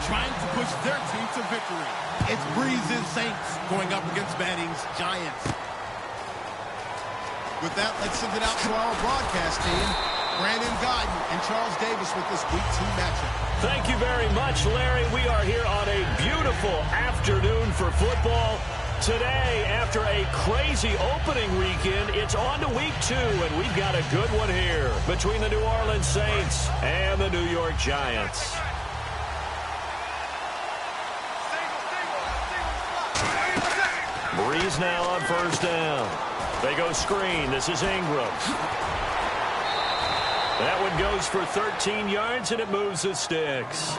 trying to push their team to victory. It's Breeze's Saints going up against Manning's Giants. With that, let's send it out to our broadcast team. Brandon Guyton and Charles Davis with this Week 2 matchup. Thank you very much, Larry. We are here on a beautiful afternoon for football. Today, after a crazy opening weekend, it's on to Week 2, and we've got a good one here between the New Orleans Saints and the New York Giants. Breeze now on first down. They go screen. This is Ingram. That one goes for 13 yards, and it moves the sticks.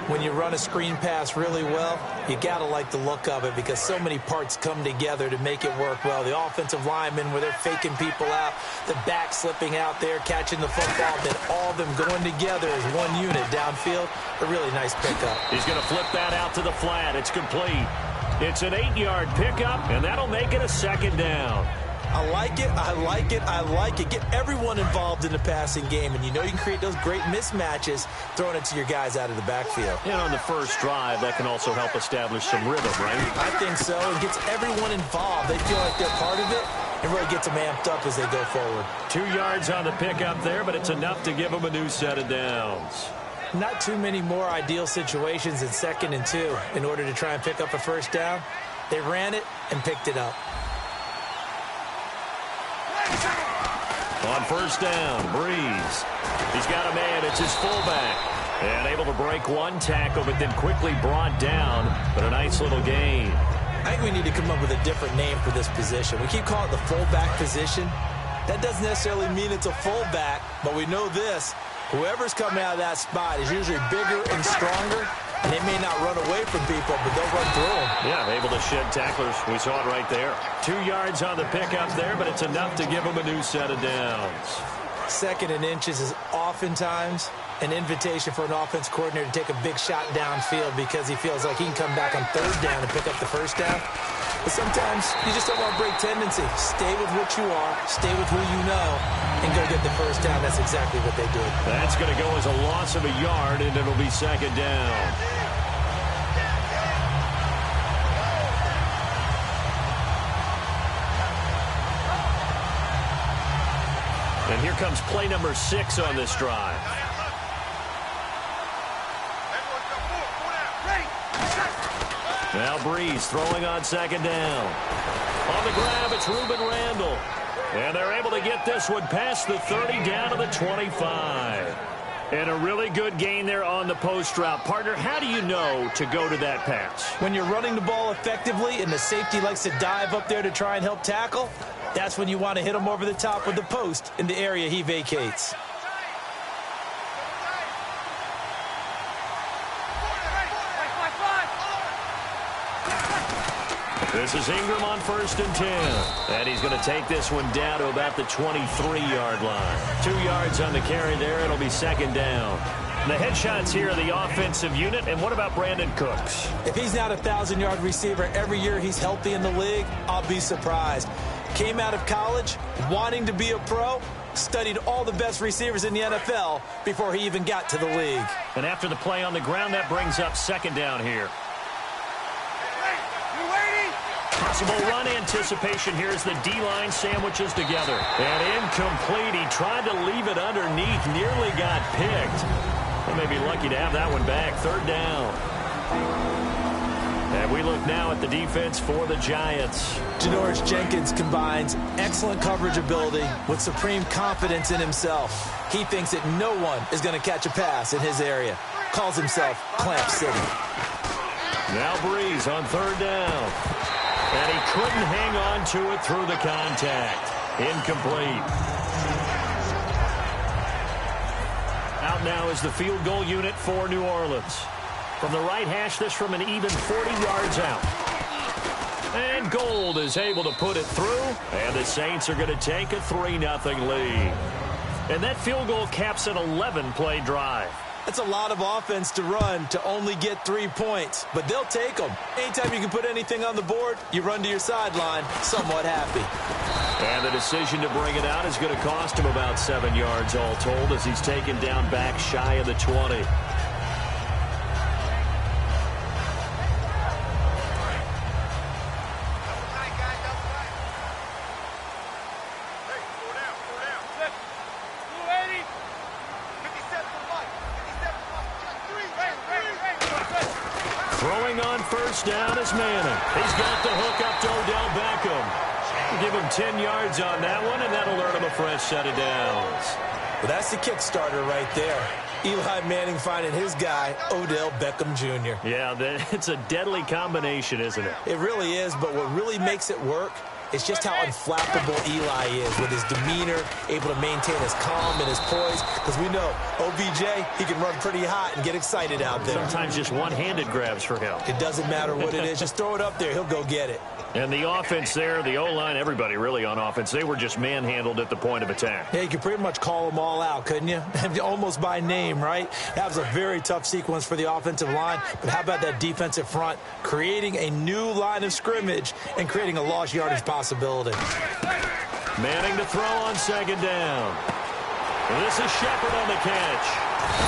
When you run a screen pass really well, you got to like the look of it because so many parts come together to make it work well. The offensive linemen, where they're faking people out, the back slipping out there, catching the football, then all of them going together as one unit downfield. A really nice pickup. He's going to flip that out to the flat. It's complete. It's an 8-yard pickup, and that'll make it a second down. I like it, I like it, I like it. Get everyone involved in the passing game, and you know you can create those great mismatches throwing it to your guys out of the backfield. And on the first drive, that can also help establish some rhythm, right? I think so. It gets everyone involved. They feel like they're part of it, and really gets them amped up as they go forward. 2 yards on the pickup there, but it's enough to give them a new set of downs. Not too many more ideal situations in 2nd and 2 in order to try and pick up a first down. They ran it and picked it up. On first down, Breeze. He's got a man. It's his fullback. And able to break one tackle, but then quickly brought down. But a nice little gain. I think we need to come up with a different name for this position. We keep calling it the fullback position. That doesn't necessarily mean it's a fullback, but we know this. Whoever's coming out of that spot is usually bigger and stronger, and they may not run away from people, but they'll run through them. Yeah, able to shed tacklers. We saw it right there. 2 yards on the pickup there, but it's enough to give them a new set of downs. 2nd and inches is oftentimes an invitation for an offense coordinator to take a big shot downfield because he feels like he can come back on 3rd down and pick up the first down. But sometimes you just don't want to break tendency. Stay with what you are, stay with who you know, and go get the first down. That's exactly what they did. That's going to go as a loss of a yard, and it'll be 2nd down. And here comes play number 6 on this drive. Now Breeze throwing on 2nd down. On the grab, it's Ruben Randall. And they're able to get this one past the 30 down to the 25. And a really good gain there on the post route. Partner, how do you know to go to that pass? When you're running the ball effectively and the safety likes to dive up there to try and help tackle, that's when you want to hit him over the top with the post in the area he vacates. This is Ingram on 1st and 10. And he's going to take this one down to about the 23-yard line. 2 yards on the carry there. It'll be 2nd down. The headshots here are the offensive unit. And what about Brandon Cooks? If he's not a 1,000-yard receiver every year he's healthy in the league, I'll be surprised. Came out of college wanting to be a pro, studied all the best receivers in the NFL before he even got to the league. And after the play on the ground, that brings up 2nd down here. Possible run anticipation here as the D-line sandwiches together. And incomplete. He tried to leave it underneath. Nearly got picked. They may be lucky to have that one back. 3rd down. And we look now at the defense for the Giants. Janoris Jenkins combines excellent coverage ability with supreme confidence in himself. He thinks that no one is going to catch a pass in his area. Calls himself Clamp City. Now Breeze on 3rd down. And he couldn't hang on to it through the contact. Incomplete. Out now is the field goal unit for New Orleans. From the right hash, this from an even 40 yards out. And Gold is able to put it through. And the Saints are going to take a 3-0 lead. And that field goal caps an 11-play drive. That's a lot of offense to run to only get 3 points, but they'll take them. Anytime you can put anything on the board, you run to your sideline somewhat happy. And the decision to bring it out is going to cost him about 7 yards all told as he's taken down back shy of the 20. Throwing on first down is Manning. He's got the hook up to Odell Beckham. Give him 10 yards on that one, and that'll earn him a fresh set of downs. Well, that's the kickstarter right there. Eli Manning finding his guy, Odell Beckham Jr. Yeah, it's a deadly combination, isn't it? It really is, but what really makes it work is just how unflappable Eli is with his demeanor, able to maintain his calm and his poise. Because we know, OBJ, he can run pretty hot and get excited out there. Sometimes just one-handed grabs for him. It doesn't matter what it is. Just throw it up there. He'll go get it. And the offense there, the O-line, everybody really on offense, they were just manhandled at the point of attack. Yeah, you could pretty much call them all out, couldn't you? Almost by name, right? That was a very tough sequence for the offensive line. But how about that defensive front creating a new line of scrimmage and creating a lost yardage possibility? Manning to throw on second down. And this is Shepard on the catch.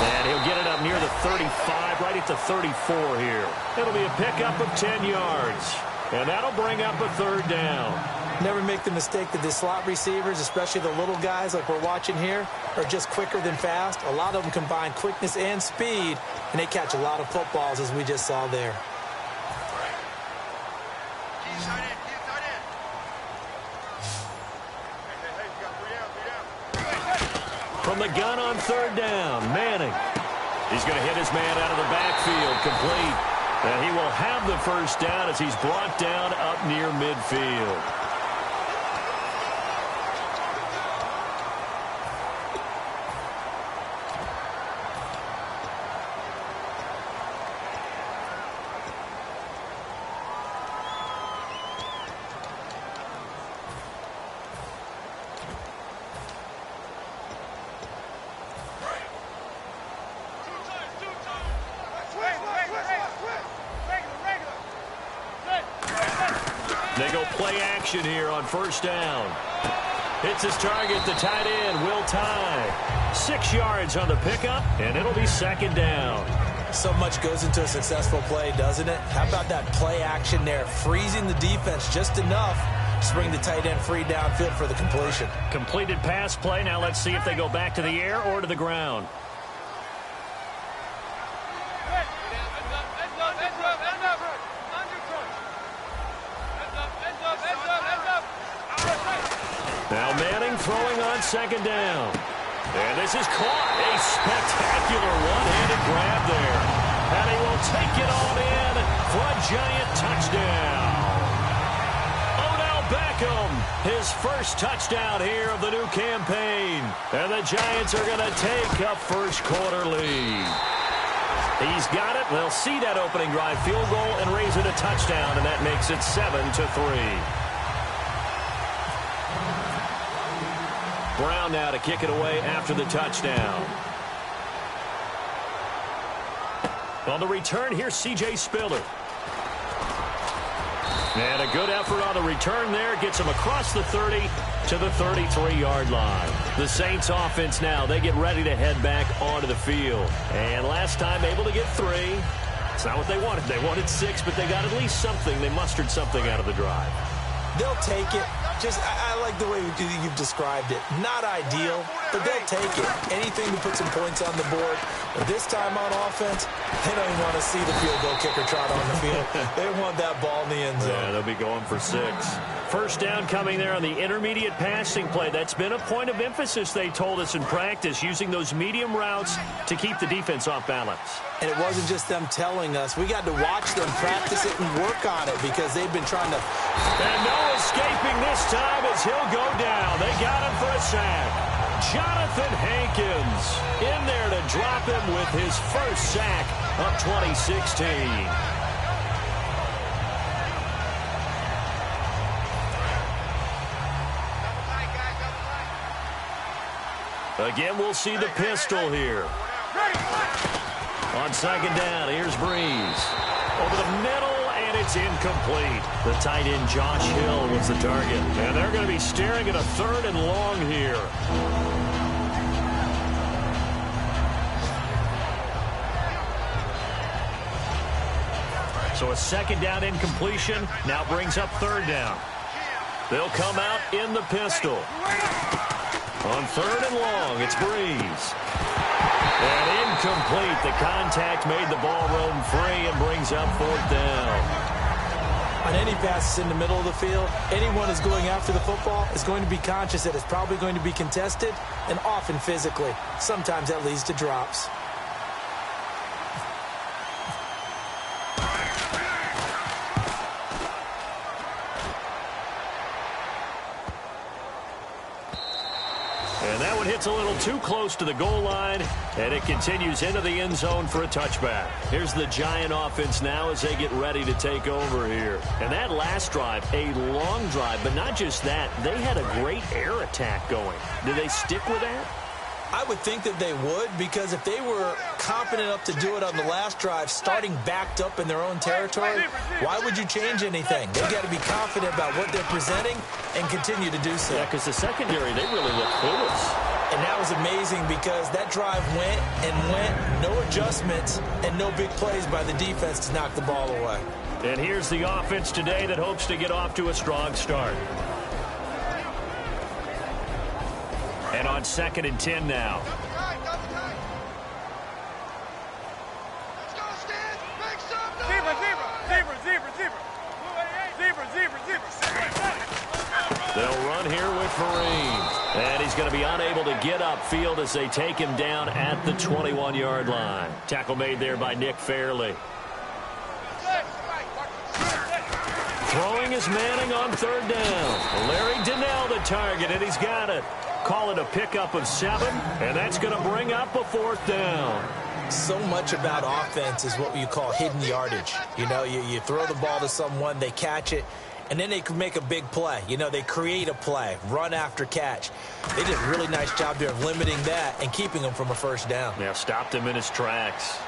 And he'll get it up near the 35, right at the 34 here. It'll be a pickup of 10 yards. And that'll bring up a third down. Never make the mistake that the slot receivers, especially the little guys like we're watching here, are just quicker than fast. A lot of them combine quickness and speed, and they catch a lot of footballs, as we just saw there. From the gun on third down, Manning. He's going to hit his man out of the backfield, complete. And he will have the first down as he's brought down up near midfield. They go play action here on first down. Hits his target, the tight end, Will Tye. 6 yards on the pickup, and it'll be second down. So much goes into a successful play, doesn't it? How about that play action there, freezing the defense just enough to bring the tight end free downfield for the completion. Completed pass play. Now let's see if they go back to the air or to the ground. Now Manning throwing on second down. And this is caught. A spectacular one-handed grab there. And he will take it on in for a giant touchdown. Odell Beckham, his first touchdown here of the new campaign. And the Giants are going to take a first quarter lead. He's got it. They'll see that opening drive field goal and raise it a touchdown, and that makes it 7-3. Brown now to kick it away after the touchdown. On the return, here's C.J. Spiller. And a good effort on the return there. Gets him across the 30 to the 33-yard line. The Saints offense now, they get ready to head back onto the field. And last time able to get 3. It's not what they wanted. They wanted 6, but they got at least something. They mustered something out of the drive. They'll take it. I like the way you've described it. Not ideal, but they'll take it. Anything to put some points on the board. But this time on offense, they don't even want to see the field goal kicker trot on the field. They want that ball in the end zone. Yeah, they'll be going for 6. First down coming there on the intermediate passing play. That's been a point of emphasis, they told us in practice, using those medium routes to keep the defense off balance. And it wasn't just them telling us. We got to watch them practice it and work on it because they've been trying to... And no escaping this time as he'll go down. They got him for a sack. Jonathan Hankins in there to drop him with his first sack of 2016. Again, we'll see the pistol here. On second down, here's Breeze. Over the middle, and it's incomplete. The tight end, Josh Hill, was the target. And they're going to be staring at a 3rd and long here. So a second down incompletion now brings up 3rd down. They'll come out in the pistol. On 3rd and long, it's Breeze. And incomplete. The contact made the ball roam free and brings up 4th down. On any passes in the middle of the field, anyone who's going after the football is going to be conscious that it's probably going to be contested and often physically. Sometimes that leads to drops. And that one hits a little too close to the goal line, and it continues into the end zone for a touchback. Here's the Giant offense now as they get ready to take over here. And that last drive, a long drive, but not just that, they had a great air attack going. Do they stick with that? I would think that they would, because if they were confident enough to do it on the last drive, starting backed up in their own territory, why would you change anything? They've got to be confident about what they're presenting and continue to do so. Yeah, because the secondary, they really look clueless. And that was amazing because that drive went and went, no adjustments, and no big plays by the defense to knock the ball away. And here's the offense today that hopes to get off to a strong start. And on 2nd and 10 now. They'll run here with Vereen. And he's going to be unable to get upfield as they take him down at the 21-yard line. Tackle made there by Nick Fairley. Throwing is Manning on 3rd down. Larry Donnell the target, and he's got it. Call it a pickup of 7, and that's going to bring up a 4th down. So much about offense is what you call hidden yardage. You know, you throw the ball to someone, they catch it, and then they can make a big play. You know, they create a play, run after catch. They did a really nice job there of limiting that and keeping him from a 1st down. Yeah, stopped him in his tracks.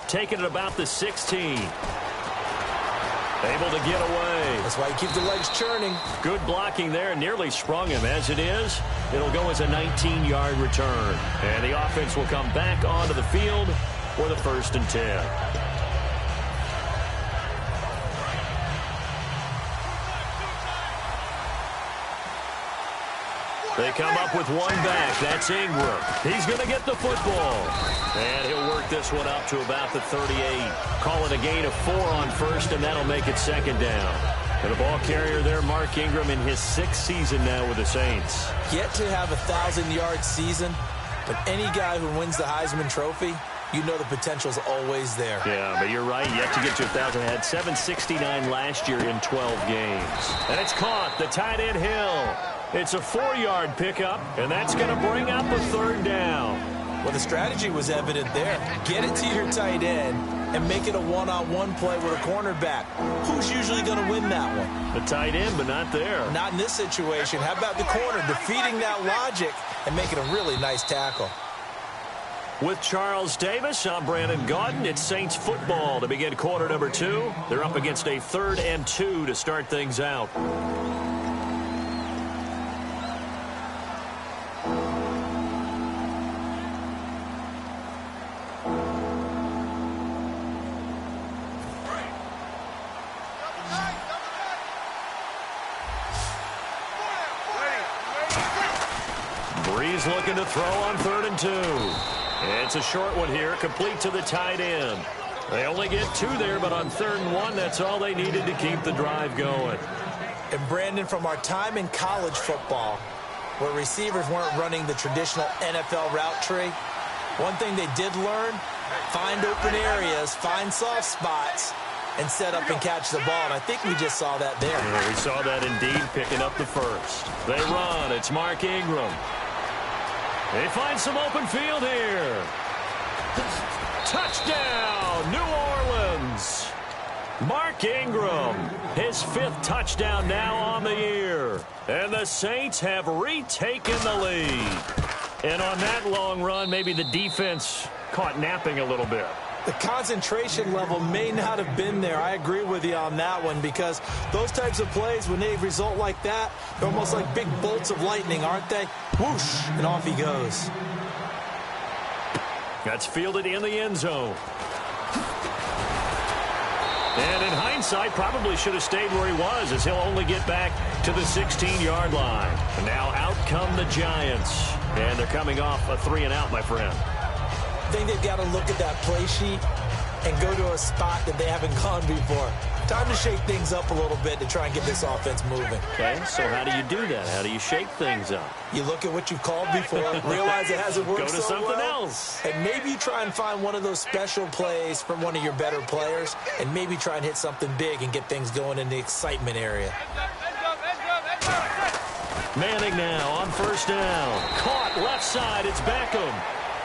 Taking it about the 16. Able to get away. That's why you keep the legs churning. Good blocking there. Nearly sprung him. As it is, it'll go as a 19-yard return. And the offense will come back onto the field for the 1st and 10. They come up with one back. That's Ingram. He's going to get the football. And he'll work this one up to about the 38. Call it a gain of 4 on 1st, and that'll make it 2nd down. And a ball carrier there, Mark Ingram, in his 6th season now with the Saints. Yet to have a 1,000-yard season, but any guy who wins the Heisman Trophy, you know the potential's always there. Yeah, but you're right. Yet to get to 1,000. Had 769 last year in 12 games. And it's caught. The tight end Hill. It's a 4-yard pickup, and that's going to bring up a 3rd down. Well, the strategy was evident there. Get it to your tight end and make it a one-on-one play with a cornerback. Who's usually going to win that one? The tight end, but not there. Not in this situation. How about the corner defeating that logic and making a really nice tackle? With Charles Davis, I'm Brandon Gaudin. It's Saints football to begin quarter number 2. They're up against a 3rd and 2 to start things out. Looking to throw on 3rd and 2. It's a short one here, complete to the tight end. They only get 2 there, but on 3rd and 1, that's all they needed to keep the drive going. And Brandon, from our time in college football, where receivers weren't running the traditional NFL route tree, one thing they did learn, find open areas, find soft spots, and set up and catch the ball. And I think we just saw that there. Yeah, we saw that indeed, picking up the 1st. They run. It's Mark Ingram. They find some open field here. Touchdown, New Orleans. Mark Ingram, his 5th touchdown now on the year. And the Saints have retaken the lead. And on that long run, maybe the defense caught napping a little bit. The concentration level may not have been there. I agree with you on that one, because those types of plays, when they result like that, they're almost like big bolts of lightning, aren't they? Whoosh, and off he goes. That's fielded in the end zone. And in hindsight, probably should have stayed where he was, as he'll only get back to the 16-yard line. And now out come the Giants. And they're coming off a 3-and-out, my friend. think they've got to look at that play sheet and go to a spot that they haven't gone before. Time to shake things up a little bit to try and get this offense moving. Okay, so how do you do that? How do you shake things up? You look at what you've called before, realize it hasn't worked Go to so something well, else. and maybe you try and find one of those special plays from one of your better players, and maybe try and hit something big and get things going in the excitement area. Manning now on first down. Caught left side. It's Beckham.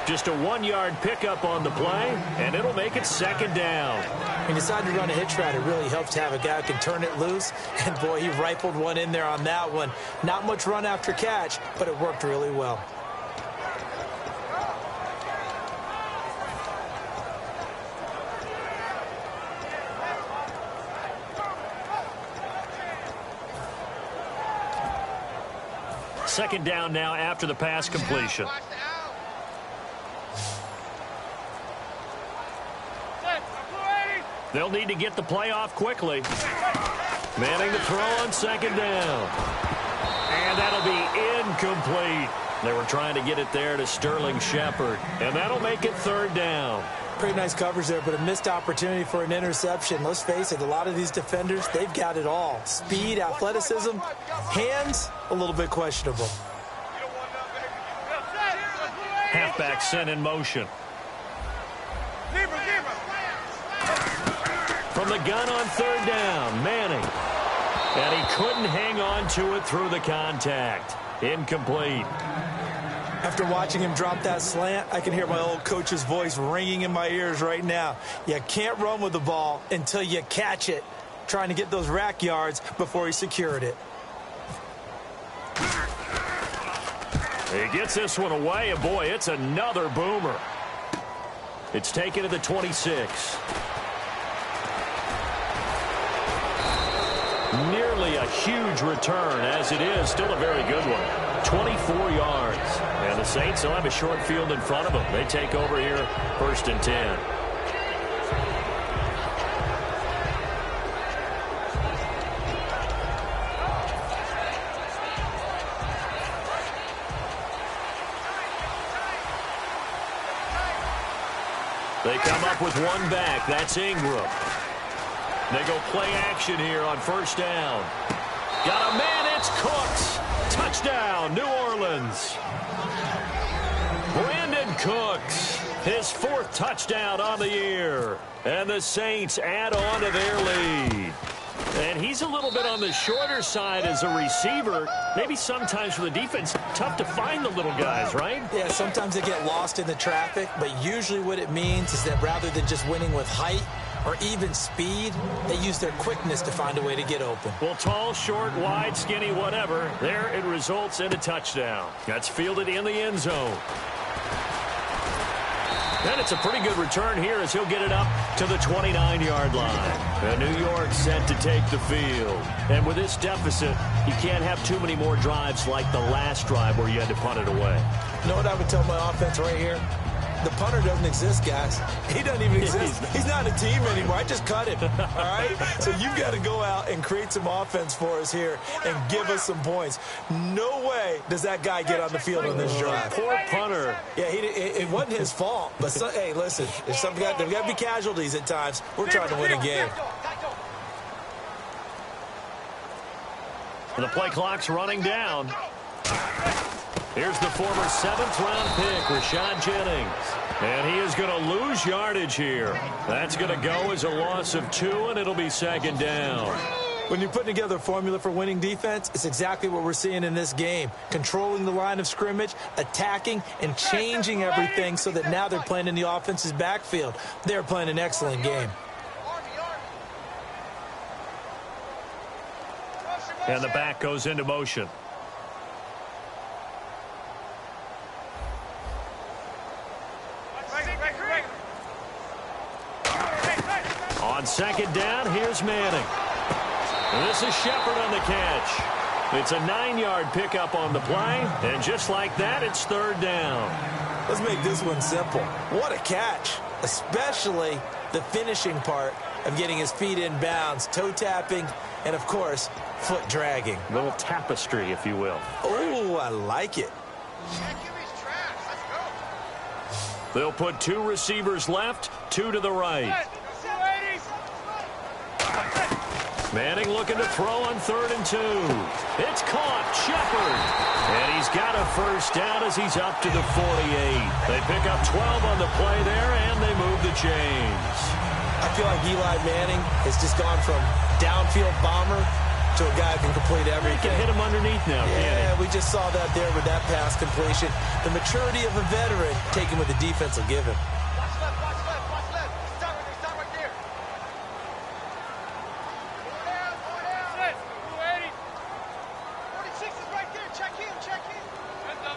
Just a 1-yard pickup on the play, and it'll make it second down. When you decide to run a hitch route, it really helps to have a guy who can turn it loose. And, boy, he rifled one in there on that one. Not much run after catch, but it worked really well. Second down now after the pass completion. They'll need to get the play off quickly. Manning the throw on second down. And that'll be incomplete. They were trying to get it there to Sterling Shepard. And that'll make it third down. Pretty nice coverage there, but a missed opportunity for an interception. Let's face it, a lot of these defenders, they've got it all. Speed, athleticism, hands, a little bit questionable. Halfback sent in motion. From the gun on third down, Manning. And he couldn't hang on to it through the contact. Incomplete. After watching him drop that slant, I can hear my old coach's voice ringing in my ears right now. You can't run with the ball until you catch it. Trying to get those rack yards before he secured it. He gets this one away, and boy, it's another boomer. It's taken to the 26. Nearly a huge return, as it is. Still a very good one. 24 yards. And the Saints will have a short field in front of them. They take over here, first and 10. They come up with one back. That's Ingram. They go play action here on first down. Got a man, it's Cooks. Touchdown, New Orleans. Brandon Cooks, his fourth touchdown on the year. And the Saints add on to their lead. And he's a little bit on the shorter side as a receiver. Maybe sometimes for the defense, tough to find the little guys, right? Yeah, sometimes they get lost in the traffic, but usually what it means is that rather than just winning with height or even speed, they use their quickness to find a way to get open. Well, tall, short, wide, skinny, whatever, there it results in a touchdown. That's fielded in the end zone. And it's a pretty good return here as he'll get it up to the 29-yard line. And New York set to take the field. And with this deficit, you can't have too many more drives like the last drive where you had to punt it away. You know what I would tell my offense right here? The punter doesn't exist, guys. He doesn't even exist. He's not a team anymore. I just cut him, all right? So you've got to go out and create some offense for us here and give us some points. No way does that guy get on the field on this drive. Poor punter. Yeah, it wasn't his fault. But, hey, listen, there's got to be casualties at times. We're trying to win a game. The play clock's running down. Here's the former 7th-round pick, Rashad Jennings. And he is going to lose yardage here. That's going to go as a loss of 2, and it'll be second down. When you're putting together a formula for winning defense, it's exactly what we're seeing in this game. Controlling the line of scrimmage, attacking, and changing everything so that now they're playing in the offense's backfield. They're playing an excellent game. And the back goes into motion. On second down, here's Manning. And this is Shepard on the catch. It's a 9-yard pickup on the play, and just like that, it's third down. Let's make this one simple. What a catch, especially the finishing part of getting his feet in bounds, toe tapping, and, of course, foot dragging. A little tapestry, if you will. Oh, I like it. They'll put 2 receivers left, 2 to the right. Manning looking to throw on 3rd and 2. It's caught. Shepard. And he's got a first down as he's up to the 48. They pick up 12 on the play there, and they move the chains. I feel like Eli Manning has just gone from downfield bomber to a guy who can complete everything. He can hit him underneath now, yeah, we just saw that there with that pass completion. The maturity of a veteran taking what the defense will give him. Watch left, watch left, watch left. Stop right there. Go down. 280. 46 is right there. Check in. Heads up.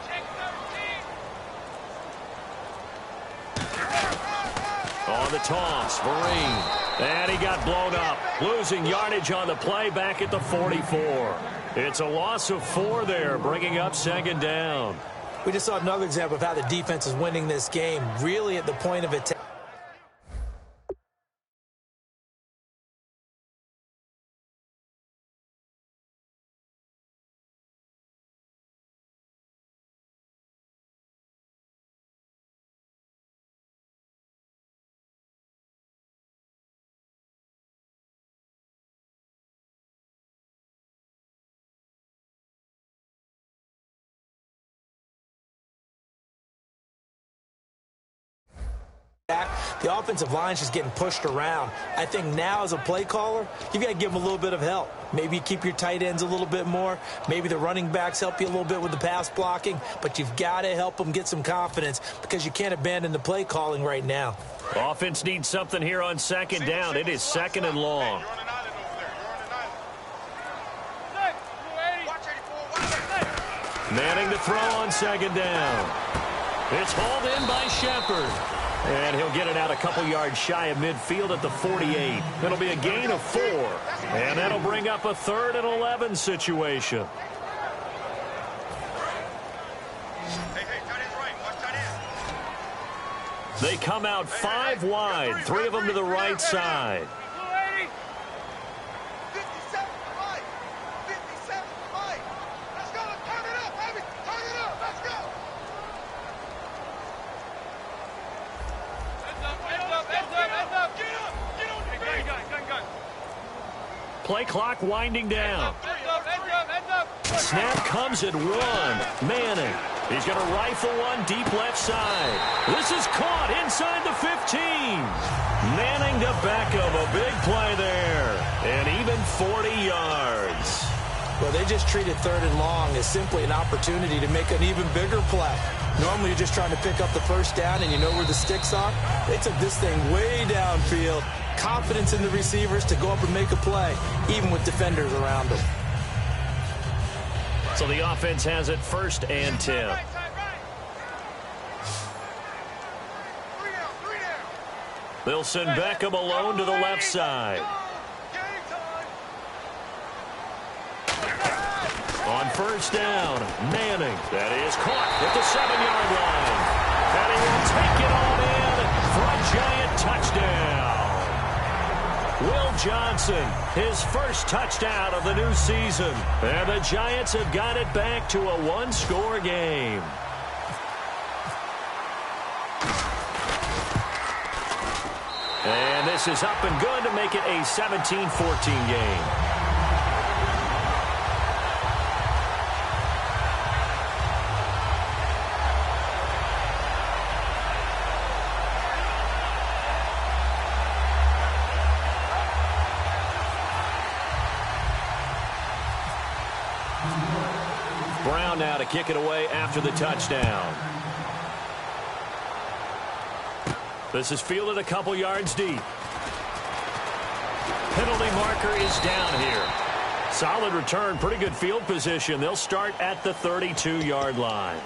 Check 13. On the toss, Vereen. And he got blown up. Losing yardage on the play back at the 44. It's a loss of 4 there, bringing up 2nd down. We just saw another example of how the defense is winning this game, really at the point of attack. The offensive line is just getting pushed around. I think now as a play caller, you've got to give them a little bit of help. Maybe keep your tight ends a little bit more. Maybe the running backs help you a little bit with the pass blocking. But you've got to help them get some confidence because you can't abandon the play calling right now. Offense needs something here on 2nd down. It is 2nd and long. Manning to throw on 2nd down. It's hauled in by Shepard. And he'll get it out a couple yards shy of midfield at the 48. It'll be a gain of 4. And that'll bring up a 3rd and 11 situation. They come out 5 wide, 3 of them to the right side. 57 to right. 57 to right. Let's go. Turn it up, baby. Turn it up. Let's go. Heads up. Get on the feet. Gun. Play clock winding down. Heads up. Snap comes at 1. Manning. He's going to rifle one deep left side. This is caught inside the 15. Manning to Beckham. A big play there. And even 40 yards. Well, they just treated 3rd and long as simply an opportunity to make an even bigger play. Normally, you're just trying to pick up the first down and you know where the sticks are. They took this thing way downfield. Confidence in the receivers to go up and make a play, even with defenders around them. So the offense has it 1st and 10. They'll send Beckham alone to the left side. On 1st down, Manning. That is caught at the 7-yard line. And he will take it on in for a giant touchdown. Will Johnson, his first touchdown of the new season. And the Giants have got it back to a 1-score game. And this is up and good to make it a 17-14 game. Brown now to kick it away after the touchdown. This is fielded a couple yards deep. Penalty marker is down here. Solid return, pretty good field position. They'll start at the 32-yard line.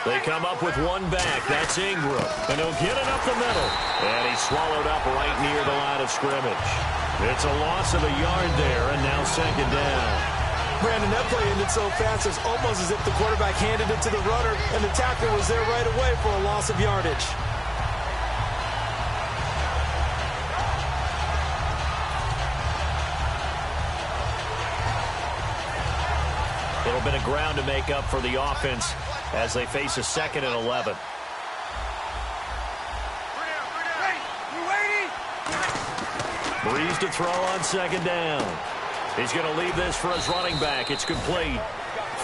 They come up with one back. That's Ingram. And he'll get it up the middle. And he's swallowed up right near the line of scrimmage. It's a loss of a yard there, and now second down. Brandon, that play ended so fast, it's almost as if the quarterback handed it to the runner, and the tackler was there right away for a loss of yardage. A little bit of ground to make up for the offense as they face a 2nd and 11. Breeze to throw on second down. He's going to leave this for his running back. It's complete.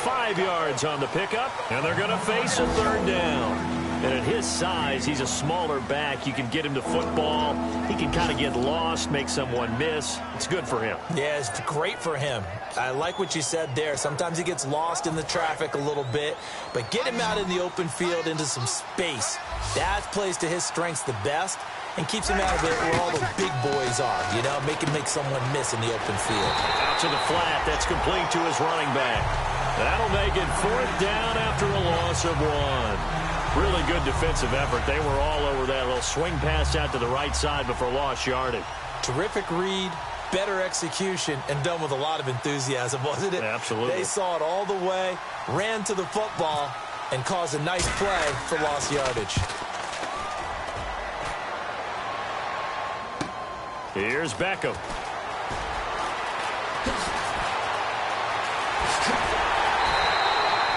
5 yards on the pickup, and they're going to face a 3rd down. And at his size, he's a smaller back. You can get him to football. He can kind of get lost, make someone miss. It's good for him. Yeah, it's great for him. I like what you said there. Sometimes he gets lost in the traffic a little bit, but get him out in the open field into some space. That plays to his strengths the best and keeps him out of it where all the big boys are, you know, make someone miss in the open field. Out to the flat. That's complete to his running back. That'll make it 4th down after a loss of 1. Really good defensive effort. They were all over that little swing pass out to the right side before lost yardage. Terrific read, better execution, and done with a lot of enthusiasm, wasn't it? Absolutely. They saw it all the way, ran to the football, and caused a nice play for lost yardage. Here's Beckham.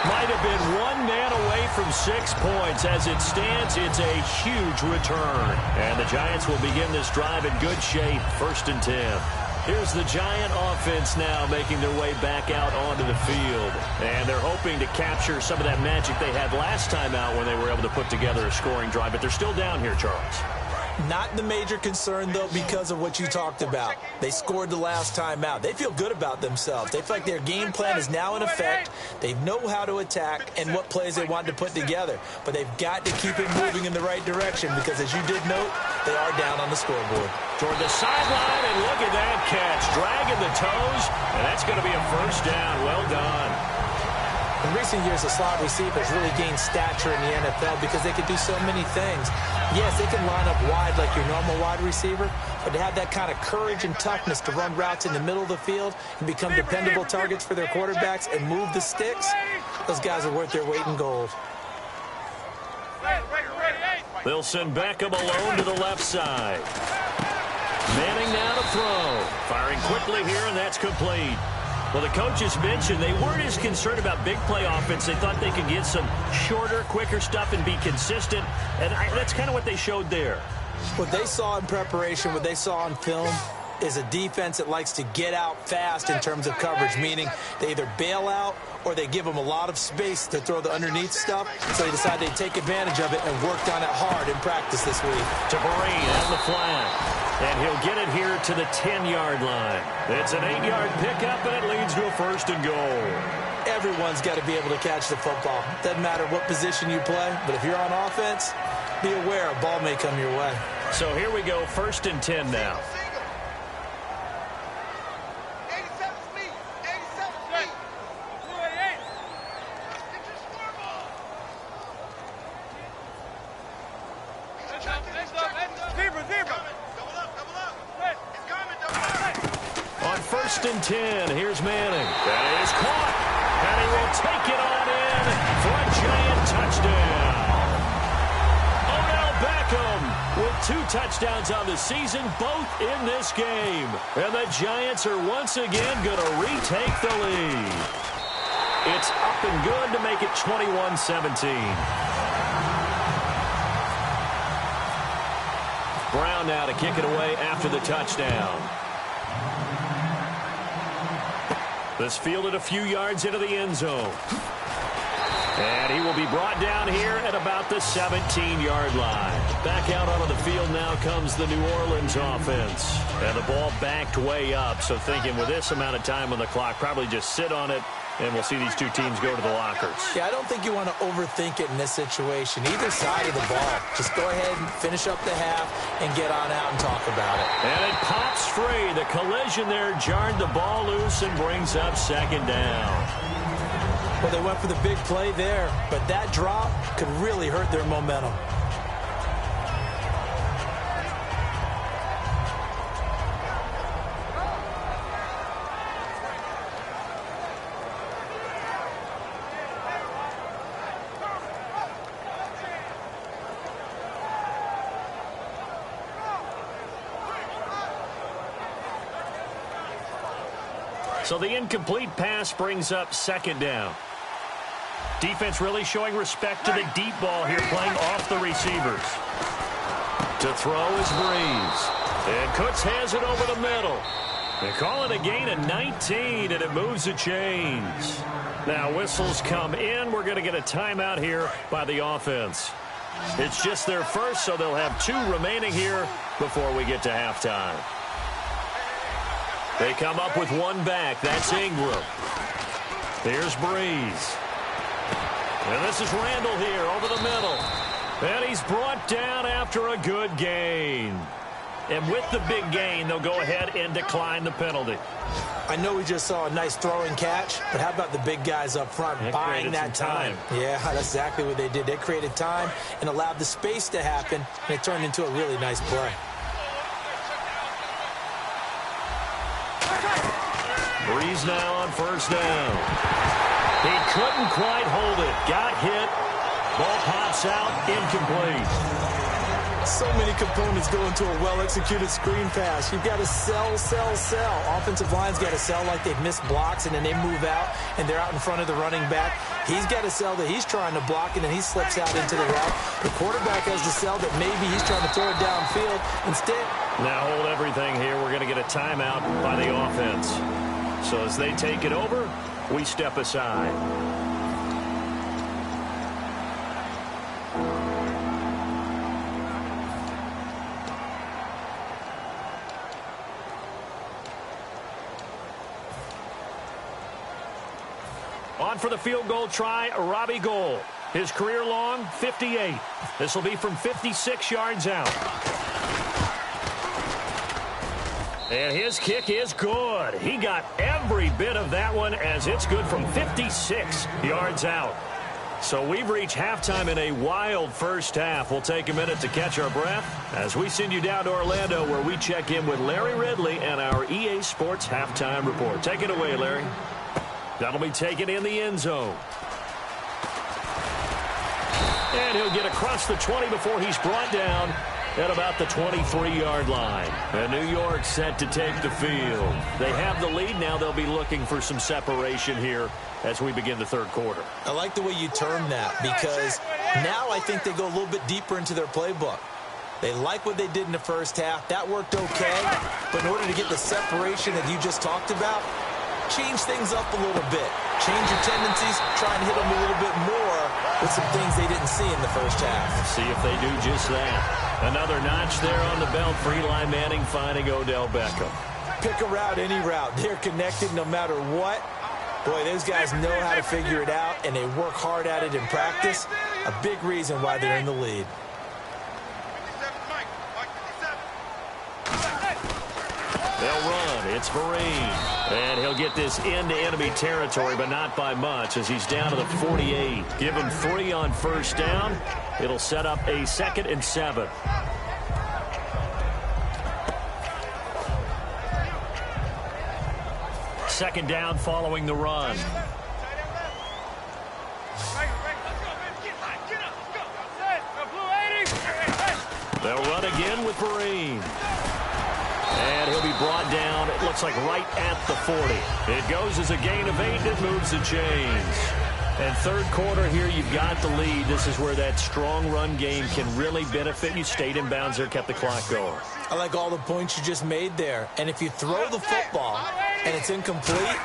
Might have been one man away from 6 points. As it stands, it's a huge return. And the Giants will begin this drive in good shape. 1st and 10. Here's the Giant offense now making their way back out onto the field. And they're hoping to capture some of that magic they had last time out when they were able to put together a scoring drive. But they're still down here, Charles. Not the major concern, though, because of what you talked about. They scored the last time out. They feel good about themselves. They feel like their game plan is now in effect. They know how to attack and what plays they want to put together. But they've got to keep it moving in the right direction because, as you did note, they are down on the scoreboard. Toward the sideline, and look at that catch. Dragging the toes, and that's going to be a 1st down. Well done. In recent years, the slot receivers really gained stature in the NFL because they can do so many things. Yes, they can line up wide like your normal wide receiver, but to have that kind of courage and toughness to run routes in the middle of the field and become dependable targets for their quarterbacks and move the sticks, those guys are worth their weight in gold. They'll send Beckham alone to the left side. Manning now to throw. Firing quickly here, and that's complete. Well, the coaches mentioned they weren't as concerned about big play offense. They thought they could get some shorter, quicker stuff and be consistent. And that's kind of what they showed there. What they saw in preparation, what they saw on film, is a defense that likes to get out fast in terms of coverage, meaning they either bail out or they give them a lot of space to throw the underneath stuff. So they decided they'd take advantage of it and worked on it hard in practice this week. To Breen on the flat. And he'll get it here to the 10-yard line. It's an 8-yard pickup, and it leads to a 1st and goal. Everyone's got to be able to catch the football. Doesn't matter what position you play, but if you're on offense, be aware a ball may come your way. So here we go, 1st and 10 now. On 1st and 10, here's Manning. That is caught, and he will take it on in for a Giant touchdown. Odell Beckham with 2 touchdowns on the season, both in this game. And the Giants are once again going to retake the lead. It's up and good to make it 21-17. Brown now to kick it away after the touchdown. This fielded a few yards into the end zone. And he will be brought down here at about the 17-yard line. Back out onto the field now comes the New Orleans offense. And the ball backed way up, so thinking with this amount of time on the clock, probably just sit on it, and we'll see these two teams go to the lockers. Yeah, I don't think you want to overthink it in this situation. Either side of the ball. Just go ahead and finish up the half and get on out and talk about it. And it pops free. The collision there jarred the ball loose and brings up second down. Well, they went for the big play there, but that drop could really hurt their momentum. So the incomplete pass brings up second down. Defense really showing respect to the deep ball here, playing off the receivers. To throw is Breeze. And Kutz has it over the middle. They call it a gain of 19, and it moves the chains. Now whistles come in. We're going to get a timeout here by the offense. It's just their first, so they'll have 2 remaining here before we get to halftime. They come up with 1 back. That's Ingram. Here's Breeze. And this is Randall here over the middle. And he's brought down after a good gain. And with the big gain, they'll go ahead and decline the penalty. I know we just saw a nice throwing catch, but how about the big guys up front buying that time? Yeah, that's exactly what they did. They created time and allowed the space to happen, and it turned into a really nice play. Breeze now on first down. He couldn't quite hold it. Got hit. Ball pops out. Incomplete. So many components go into a well-executed screen pass. You've got to sell. Offensive line's got to sell like they've missed blocks, and then they move out, and they're out in front of the running back. He's got to sell that he's trying to block, and then he slips out into the route. The quarterback has to sell that maybe he's trying to throw it downfield instead. Now hold everything here. We're going to get a timeout by the offense. So as they take it over, we step aside. On for the field goal try, Robbie Gould. His career long, 58. This will be from 56 yards out. And his kick is good. He got every bit of that one as it's good from 56 yards out. So we've reached halftime in a wild first half. We'll take a minute to catch our breath as we send you down to Orlando, where we check in with Larry Ridley and our EA Sports Halftime Report. Take it away, Larry. That'll be taken in the end zone. And he'll get across the 20 before he's brought down at about the 23-yard line. And New York set to take the field. They have the lead. Now they'll be looking for some separation here as we begin the third quarter. I like the way you term that, because now I think they go a little bit deeper into their playbook. They like what they did in the first half. That worked okay. But in order to get the separation that you just talked about, change things up a little bit. Change your tendencies. Try and hit them a little bit more with some things they didn't see in the first half. See if they do just that. Another notch there on the belt for Eli Manning finding Odell Beckham. Pick a route, any route. They're connected no matter what. Boy, those guys know how to figure it out, and they work hard at it in practice. A big reason why they're in the lead. They'll run. It's Vereen. And he'll get this into enemy territory, but not by much, as he's down to the 48. Give him 3 on first down. It'll set up a 2nd and 7. Second down following the run. They'll run again with Vereen. And he'll be brought down, it looks like right at the 40. It goes as a gain of 8. It moves the chains. And third quarter here, you've got the lead. This is where that strong run game can really benefit you. Stayed in bounds there, kept the clock going. I like all the points you just made there. And if you throw the football and it's incomplete,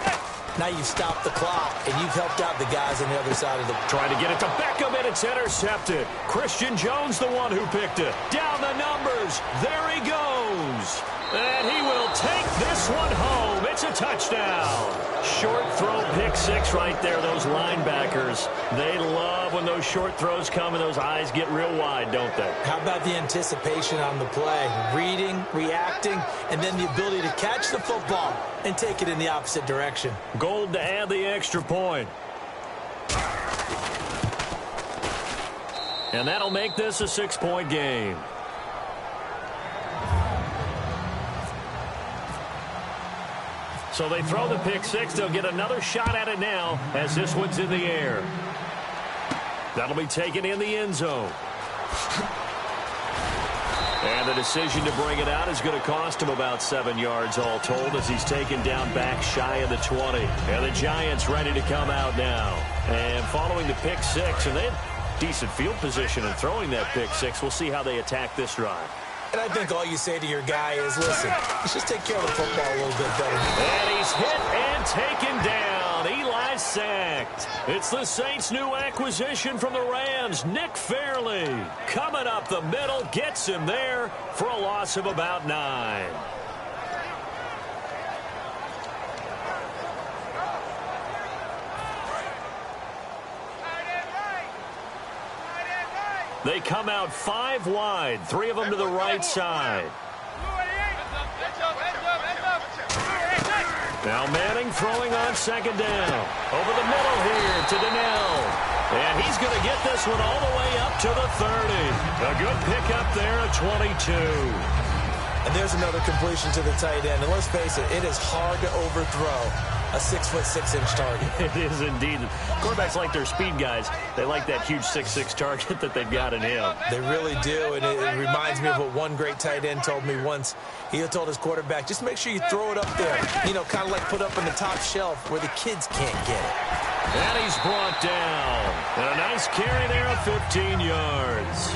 Now you've stopped the clock, and you've helped out the guys on the other side of the... Trying to get it to Beckham, and it's intercepted. Christian Jones, the one who picked it. Down the numbers. There he goes. And he will take this one home. It's a touchdown. Short throw, pick six right there. Those linebackers, they love when those short throws come and those eyes get real wide, don't they? How about the anticipation on the play? Reading, reacting, and then the ability to catch the football and take it in the opposite direction. Gold to add the extra point. And that'll make this a 6-point game. So they throw the pick six. They'll get another shot at it now as this one's in the air. That'll be taken in the end zone. And the decision to bring it out is going to cost him about 7 yards all told as he's taken down back shy of the 20. And the Giants ready to come out now. And following the pick six, and they had decent field position in throwing that pick six. We'll see how they attack this drive. And I think all you say to your guy is, listen, let's just take care of the football a little bit better. And he's hit and taken down. Eli sacked. It's the Saints' new acquisition from the Rams, Nick Fairley. Coming up the middle, gets him there for a loss of about 9. They come out 5 wide, 3 of them to the right side. Now Manning throwing on second down. Over the middle here to Donnell. And he's going to get this one all the way up to the 30. A good pickup there at 22. And there's another completion to the tight end. And let's face it is hard to overthrow a 6'6" target. It is indeed. Quarterbacks like their speed guys. They like that huge 6'6" target that they've got in him. They really do, and it reminds me of what one great tight end told me once. He told his quarterback, just make sure you throw it up there. You know, kind of like put up on the top shelf where the kids can't get it. And he's brought down. And a nice carry there of 15 yards.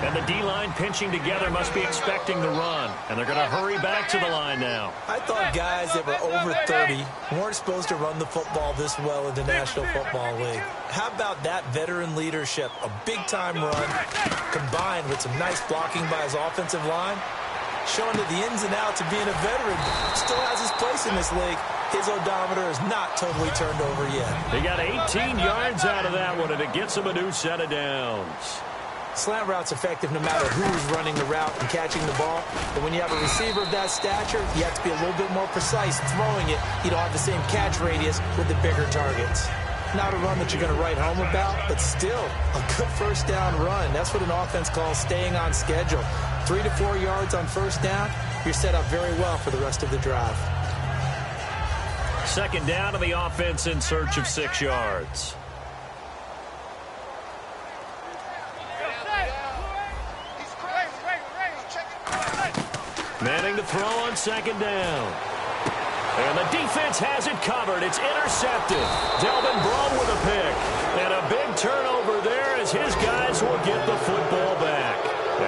And the D-line pinching together must be expecting the run. And they're going to hurry back to the line now. I thought guys that were over 30 weren't supposed to run the football this well in the National Football League. How about that veteran leadership? A big-time run combined with some nice blocking by his offensive line, showing that the ins and outs of being a veteran still has his place in this league. His odometer is not totally turned over yet. They got 18 yards out of that one, and it gets them a new set of downs. Slant route's effective no matter who's running the route and catching the ball. But when you have a receiver of that stature, you have to be a little bit more precise throwing it. You don't have the same catch radius with the bigger targets. Not a run that you're going to write home about, but still a good first down run. That's what an offense calls staying on schedule. 3 to 4 yards on first down, you're set up very well for the rest of the drive. Second down to the offense in search of 6 yards. Manning to throw on second down. And the defense has it covered. It's intercepted. Delvin Brown with a pick. And a big turnover there as his guys will get the football back.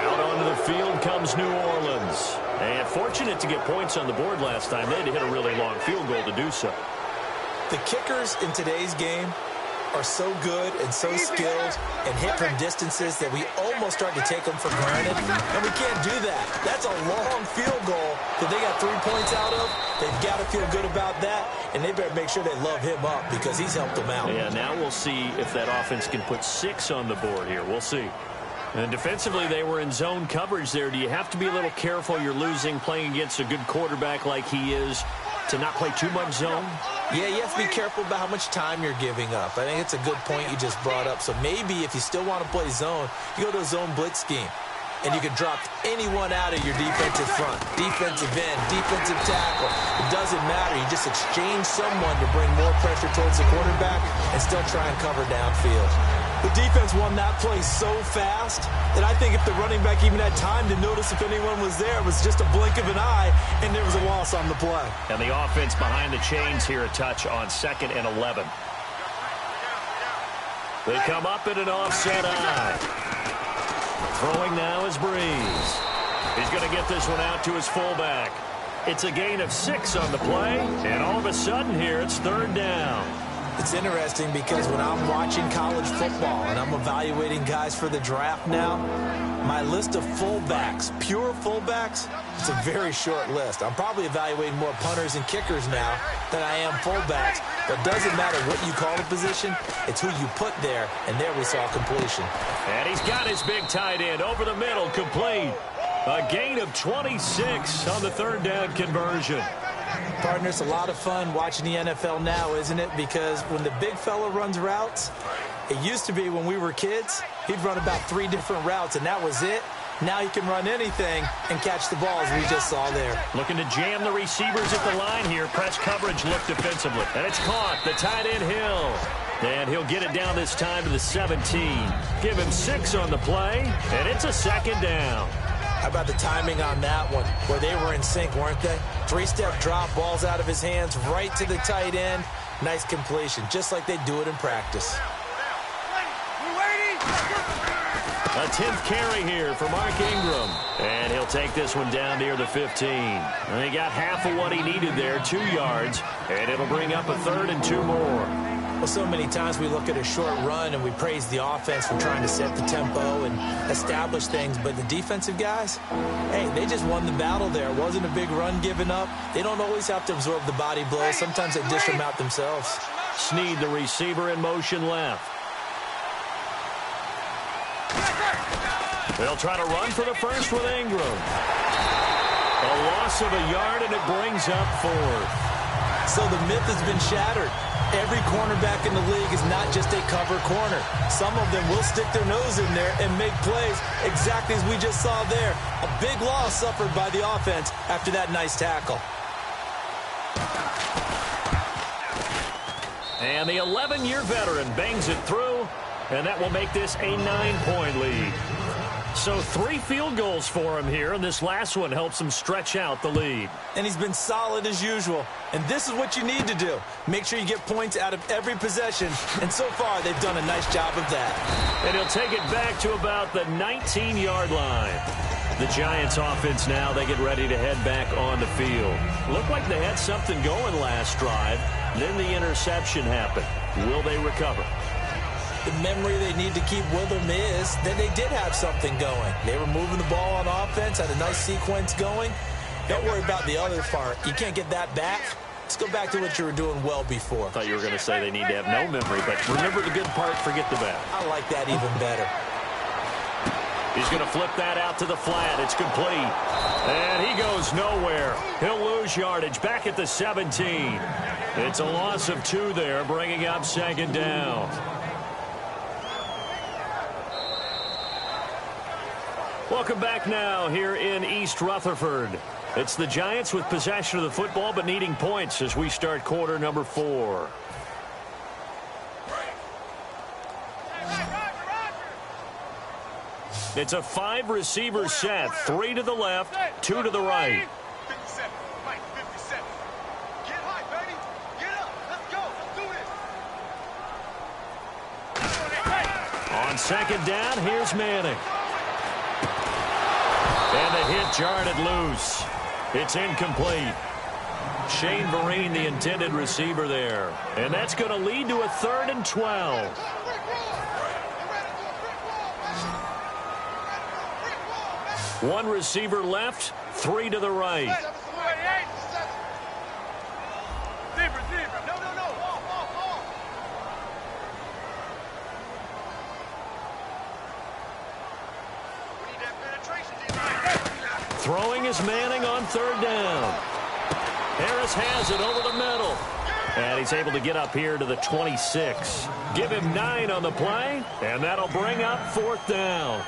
Out onto the field comes New Orleans. And fortunate to get points on the board last time. They had to hit a really long field goal to do so. The kickers in today's game are so good and so skilled and hit from distances that we almost start to take them for granted. And we can't do that. That's a long field goal that they got 3 points out of. They've got to feel good about that, and they better make sure they love him up because he's helped them out. Yeah, now we'll see if that offense can put 6 on the board here. We'll see. And defensively, they were in zone coverage there. Do you have to be a little careful? You're losing playing against a good quarterback like he is to not play too much zone? Yeah, you have to be careful about how much time you're giving up. I think it's a good point you just brought up. So maybe if you still want to play zone, you go to a zone blitz scheme. And you can drop anyone out of your defensive front, defensive end, defensive tackle. It doesn't matter. You just exchange someone to bring more pressure towards the quarterback and still try and cover downfield. The defense won that play so fast that I think if the running back even had time to notice if anyone was there, it was just a blink of an eye, and there was a loss on the play. And the offense behind the chains here, a touch on 2nd and 11. They come up in an offset eye. Throwing now is Breeze. He's going to get this one out to his fullback. It's a gain of 6 on the play, and all of a sudden here it's 3rd down. It's interesting because when I'm watching college football and I'm evaluating guys for the draft now, my list of fullbacks, pure fullbacks, it's a very short list. I'm probably evaluating more punters and kickers now than I am fullbacks. But it doesn't matter what you call the position, it's who you put there, and there we saw completion. And he's got his big tight end over the middle, complete. A gain of 26 on the 3rd down conversion. Partner, it's a lot of fun watching the NFL now, isn't it? Because when the big fella runs routes, it used to be when we were kids, he'd run about 3 different routes, and that was it. Now he can run anything and catch the ball, as we just saw there. Looking to jam the receivers at the line here. Press coverage look defensively. And it's caught. The tight end Hill. And he'll get it down this time to the 17. Give him 6 on the play, and it's a 2nd down. How about the timing on that one, where they were in sync, weren't they? 3-step drop, balls out of his hands, right to the tight end. Nice completion, just like they do it in practice. A 10th carry here for Mark Ingram. And he'll take this one down near the 15. And he got half of what he needed there, 2 yards. And it'll bring up a 3rd and 2 more. Well, so many times we look at a short run and we praise the offense for trying to set the tempo and establish things. But the defensive guys, hey, they just won the battle there. It wasn't a big run given up. They don't always have to absorb the body blows. Sometimes they dish them out themselves. Snead, the receiver, in motion left. They'll try to run for the first with Ingram. A loss of a yard, and it brings up 4th. So the myth has been shattered. Every cornerback in the league is not just a cover corner. Some of them will stick their nose in there and make plays exactly as we just saw there. A big loss suffered by the offense after that nice tackle. And the 11-year veteran bangs it through, and that will make this a 9-point lead. So 3 field goals for him here, and this last one helps him stretch out the lead. And he's been solid as usual. And this is what you need to do. Make sure you get points out of every possession. And so far, they've done a nice job of that. And he'll take it back to about the 19-yard line. The Giants offense now, they get ready to head back on the field. Looked like they had something going last drive. Then the interception happened. Will they recover? The memory they need to keep with them is that they did have something going. They were moving the ball on offense, had a nice sequence going. Don't worry about the other part. You can't get that back. Let's go back to what you were doing well before. I thought you were going to say they need to have no memory, but remember the good part, forget the bad. I like that even better. He's going to flip that out to the flat. It's complete. And he goes nowhere. He'll lose yardage back at the 17. It's a loss of 2 there, bringing up 2nd down. Welcome back now here in East Rutherford. It's the Giants with possession of the football but needing points as we start quarter number 4. It's a 5-receiver set, 3 to the left, 2 to the right. 57, Mike, 57. Get high, baby. Get up. Let's go. Let's do this. On 2nd down, here's Manning. And the hit jarred it loose. It's incomplete. Shane Vereen, the intended receiver there. And that's going to lead to a 3rd and 12. One receiver left, 3 to the right. Throwing is Manning on 3rd down. Harris has it over the middle. And he's able to get up here to the 26. Give him 9 on the play, and that'll bring up 4th down.